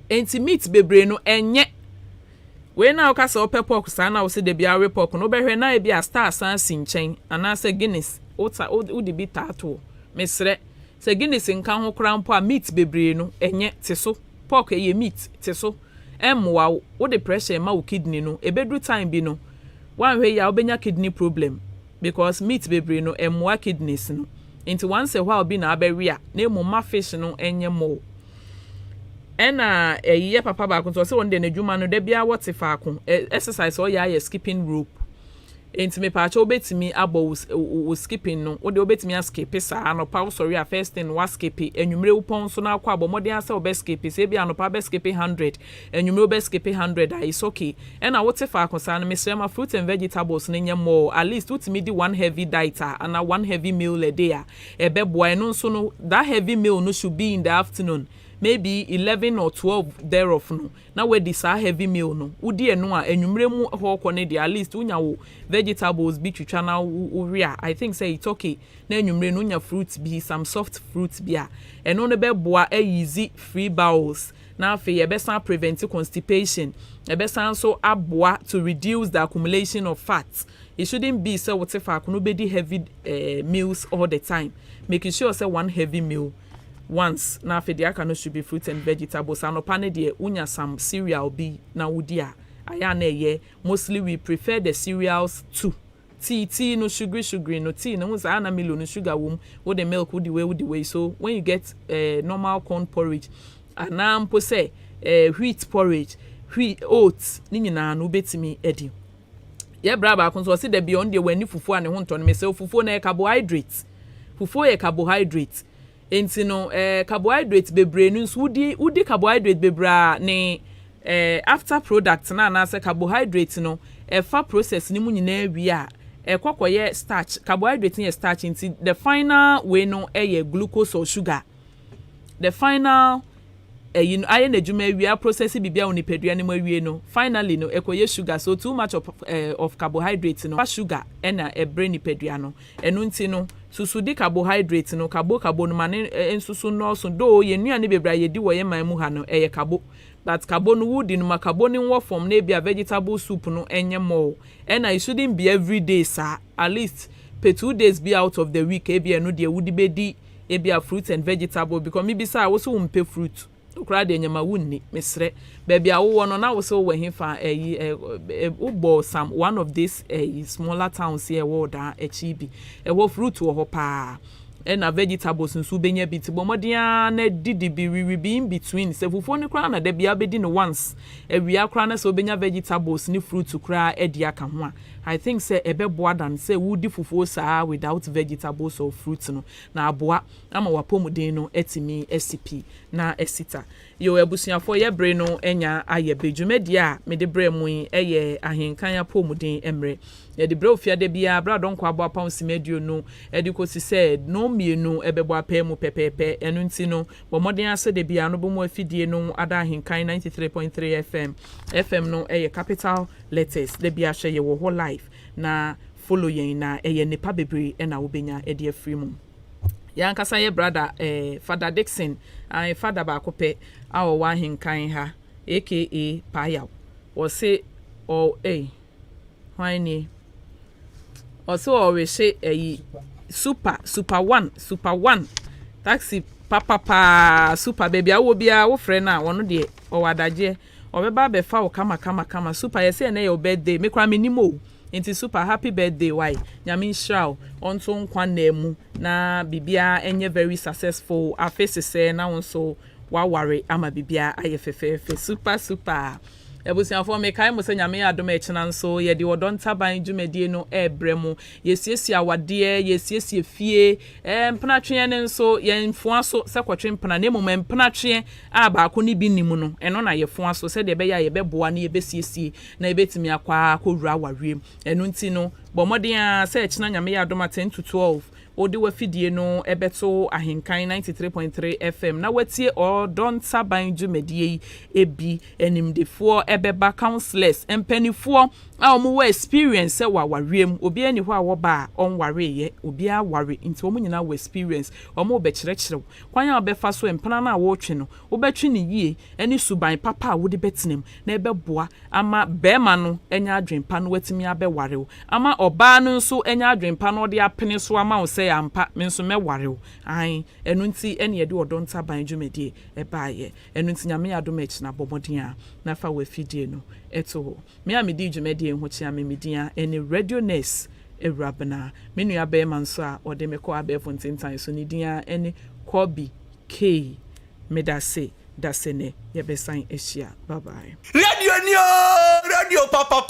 enti meat bebre no enye we na ka se ope pork sa na wo se de bia we pork no behwe na e bia star san sinchen ana se Guinness odi bi tato mesre se Guinness nka ho krampo a meat bebre no enye teso pork ye meat teso emwa wo the pressure ma wo kidney no ebedru time bi no one way ya obenya kidney problem because meat bebre no emwa kidneys no into once a while bi na aberia na emma fish no enye mo ena ye papa ba ko so won de nadwuma no da bia wote fa ko exercise o ya skipping rope enti me pa cha obetimi abo wo skipping no wo de obetimi skip sa no pa sorry a first thing was skip enwumre wo pon so na akwa abo modern asa obe skip se bia no pa be skip 100 enwumre obe skip 100 is okay ena wote fa ko sa no me sema fruit and vegetables no nyemo at least utimi di one heavy diet and one heavy meal a day ebe boy no so no that heavy meal no should be in the afternoon maybe 11 or 12 thereof no na we this heavy meal no udi eno a enwumre mu ho ko ne dey at least unya wo vegetables bi twitwa na uria I think say it's okay na enwumre no unya fruits bi some soft fruits bi a eno no be boa easy free bowels na afi ye be san prevent constipation e be san so aboa to reduce the accumulation of fat. It shouldn't be so whatever no be the heavy meals all the time, making sure say one heavy meal once na afi dia can should be fruits and vegetables and opane de unya some cereal be na udia aya na ye mostly we prefer the cereals too. Tea no sugary no tea no say na milo no sugar wom with the milk with the way so when you get normal corn porridge anampo say wheat porridge wheat oats ni nyina no betimi edi ye braba kon so say the beyond the when fufu ane ho nto no me say fufu na carbohydrate fufu e carbohydrate enti no carbohydrate bebre no so udi carbohydrate bebra ne after product na say carbohydrate no fa process ni mu nyina wi a ekokoye starch carbohydrate ni starch enti the final way no glucose or sugar the final you know iron ejuma wi a process bibia oni pedua ni mawie no finally no ekoye sugar so too much of carbohydrate no sugar na brain ni pedua no enu nti no susu di carbohydrate no carbo no mane ensusu no so do ye nuane bebra ye di wo ye man mu ha no carbo but carbo no wood no macarbo ni wo form na bia vegetable soup no enye mo and it shouldn't be every day sir at least per 2 days be out of the week bia no de would be di bia fruit and vegetable because me be say wo so umpe fruit okra de nyama wunni mesre baby awo no na wo so wo hefa ubo some one of these smaller towns here wo da echibi wo fruit wo ho pa na vegetables nso benya bit bomodia na didi bi we in between se fufu ni kra na da bia bedi no once awia kra na so benya vegetables ni fruit kra edi aka ho a I think say ebeboa dan say wudi fufu saa without vegetables or fruits no na aboa ama wapomuden no etimi SCP na esita yo ebusuafo ye bre no enya aye bedwumadi a me de bre mu eye ahenkan apomuden emre ye de bre ofia de bia bra don kwa aboa pound simedio no edikosi said no mienu ebeboa pa mu pepepe enu nti no bomoden ase de bia no bomo afidie no ada ahenkan 93.3 FM no eye capital letters de bia hye ye wo ho live na follow yen na nipa bebre na wobenya de afri mu ya nkasa ye brother Father Dixon father ba kope awo wa Ahenkan ha aka Payaw o se o hwani o so o we she super one taxi papa super baby awo bia wo frɛ na wono de o wadaje o beba be fa wo kama super ye say na your birthday me kwa menimo inti super happy birthday why nyame nhyraw onto nkwa na mu na bibia enye very successful afese se na won so waware ama bibia ayefefefe super ebusianfo me kai mo se nyame adom e chena nso ye de odonta ban dwumadie no ebremu yesiesie awade yesiesie fie mpenatwe ne nso ye mfoa so se kwotwe mpena ne mom mpenatwe a baako ne bi nimu no eno na ye foa so se de be ya ye beboa na ye besiesie na ebetimi akwa akowura awawiem enu nti no bomoden a se chena nyame adom 10 to 12 odi wafidie no ebeto Ahenkan 93.3 FM na watie odonta ban dwumadie ebi enimdefo ebeba counselors empanifo a omo experience wa wariem obi ani ho a wo ba on wareye obi a ware nti omo nyina wo experience omo be kyerɛkyerɛw kwan a obefa so empana na wo twe no obetwe ne yie ani suban papa a wo de betenem na ebeboa ama bema no enya adwempa no watimi abɛware ama oba no nso enya adwempa no de apene so ama wo sɛ ampa me nso mɛware an enu nti ene yede odonta ban dwumadie ebaaye enu nti nyame adom echi na bobodin a na fa wafidie no eto me a medi dwumadie ho chia me media ene radio nurse Awurabena me nua be man so a ode me ko abefo ntintan so ne dia ene Kobi K medase dasene ye besan ehia bye bye radio papa